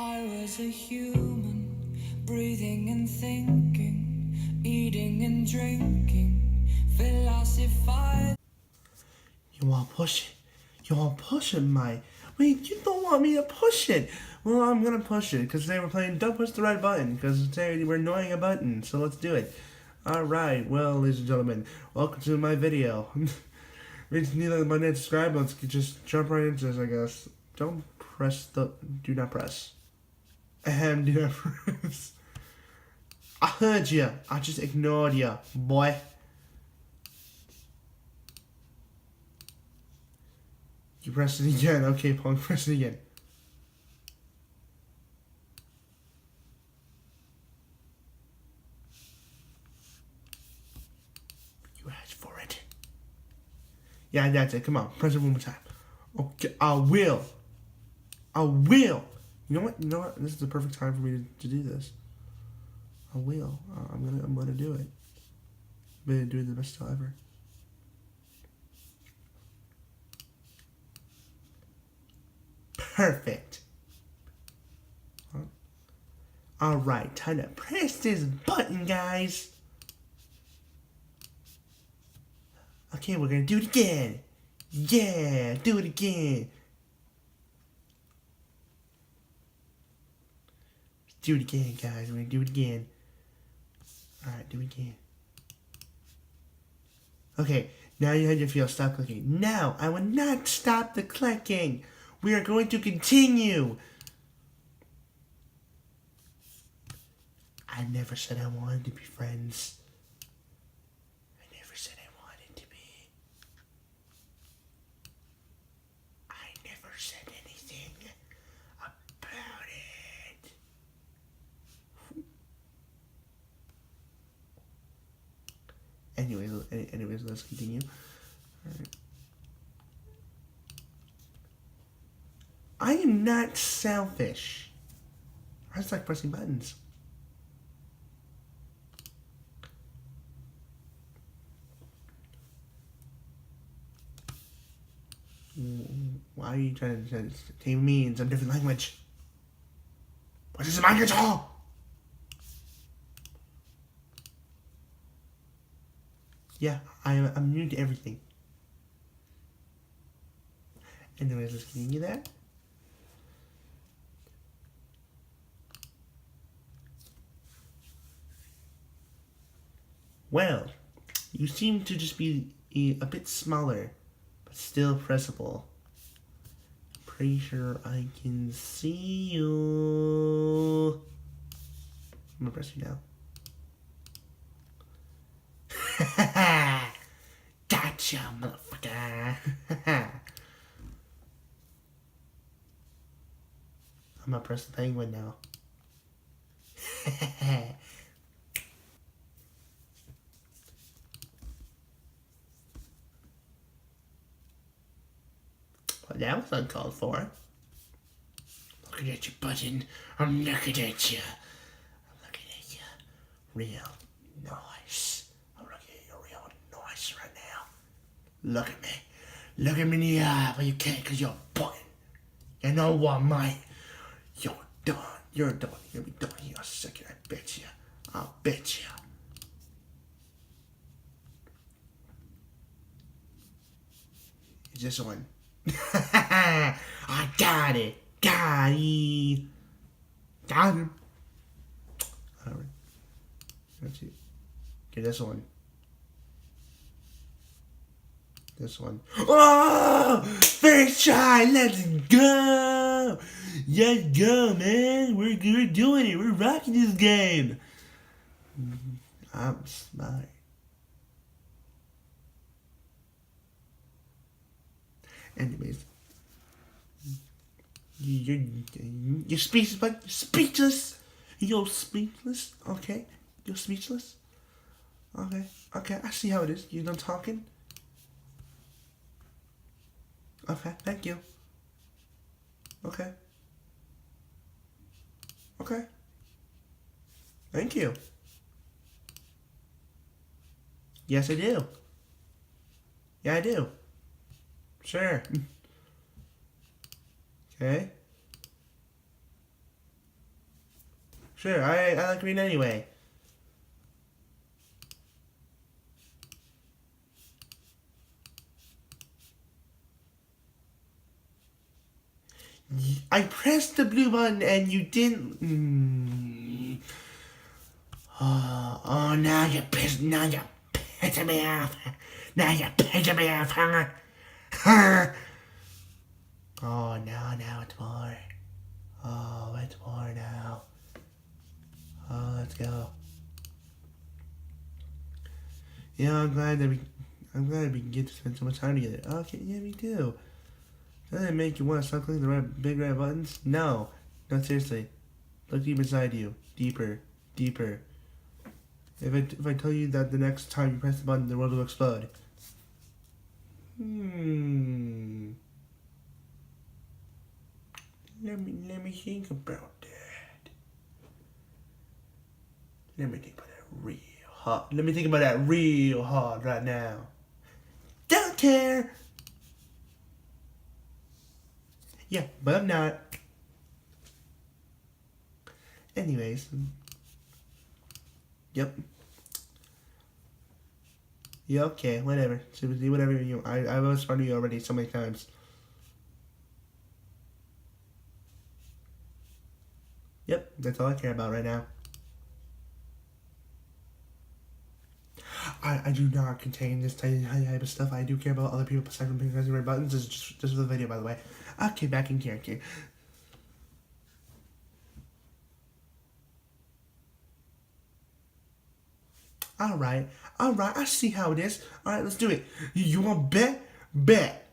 I was a human, breathing and thinking, eating and drinking, philosophize. You want to push it? You want to push it, Mike? Wait, you don't want me to push it. Well, I'm going to push it because today we're playing Don't Push the Red Button because today we're annoying a button. So let's do it. Alright, well, ladies and gentlemen, welcome to my video. If you need to like, subscribe, let's just jump right into this, I guess. Do not press. Do not press. I heard you. I just ignored you, boy. You pressed it again. Okay, Punk, press it again. You asked for it. Yeah, that's it. Come on, press it one more time. Okay, I will. I will. You know what? You know what? This is the perfect time for me to do this. I will. I'm gonna do it. I'm gonna do it the best time ever. Perfect. Alright, time to press this button, guys. Okay, we're gonna do it again. Yeah, do it again. Do it again, guys. We're gonna do it again. Alright, do it again. Okay, now you have your feel. Stop clicking. No, I will not stop the clicking. We are going to continue. I never said I wanted to be friends. I never said I wanted to be. I never said anything about it. Anyways, let's continue. All right. I am not selfish. I just like pressing buttons. Why are you trying to tame me in some different language? What is my guitar? Yeah, I'm new to everything. Anyways, let's continue that. Well, you seem to just be a bit smaller, but still pressable. Pretty sure I can see you. I'm gonna press you now. Gotcha, motherfucker. I'm gonna press the penguin now. Well, that was uncalled for. Looking at your button. I'm looking at you. I'm looking at you. Real nice. I'm looking at you real nice right now. Look at me. Look at me in the eye, but you can't because you're a button. You know what, mate? You're done. You're done. You're gonna be done here in a second. I bet you. I'll bet you. Is this one? I got it. Got it. Got him. Alright. That's it. Okay, this one. This one. Oh! First try! Let's go! Let's go, man! We're doing it! We're rocking this game! I'm smart. Anyways. You're speechless, but speechless! You're speechless? Okay. You're speechless? Okay. Okay, I see how it is. You done talking? Okay, thank you. Okay. Okay. Thank you. Yes, I do. Yeah, I do. Sure. Okay. Sure, I like green anyway. I pressed the blue button and you didn't. Oh, now you're pissing me off. Now you're pissing me off, huh? Oh, now it's more. Oh, it's more now. Oh, let's go. Yeah, I'm glad we can get to spend so much time together. Okay, yeah, me too. Doesn't it make you want to start clicking the big red buttons? No, seriously. Look deep inside you, deeper. If I tell you that the next time you press the button, the world will explode. Let me think about that. Let me think about that real hard. Let me think about that real hard right now. Don't care. Yeah, but I'm not. Anyways. Yep. Yeah, okay, whatever. So do whatever you. I was part of you already so many times. Yep, that's all I care about right now. I do not contain this type of stuff. I do care about other people aside from pressing red buttons. This is just for the video, by the way. Okay, back in character. Alright, I see how it is. Alright, let's do it. You want bet? Bet.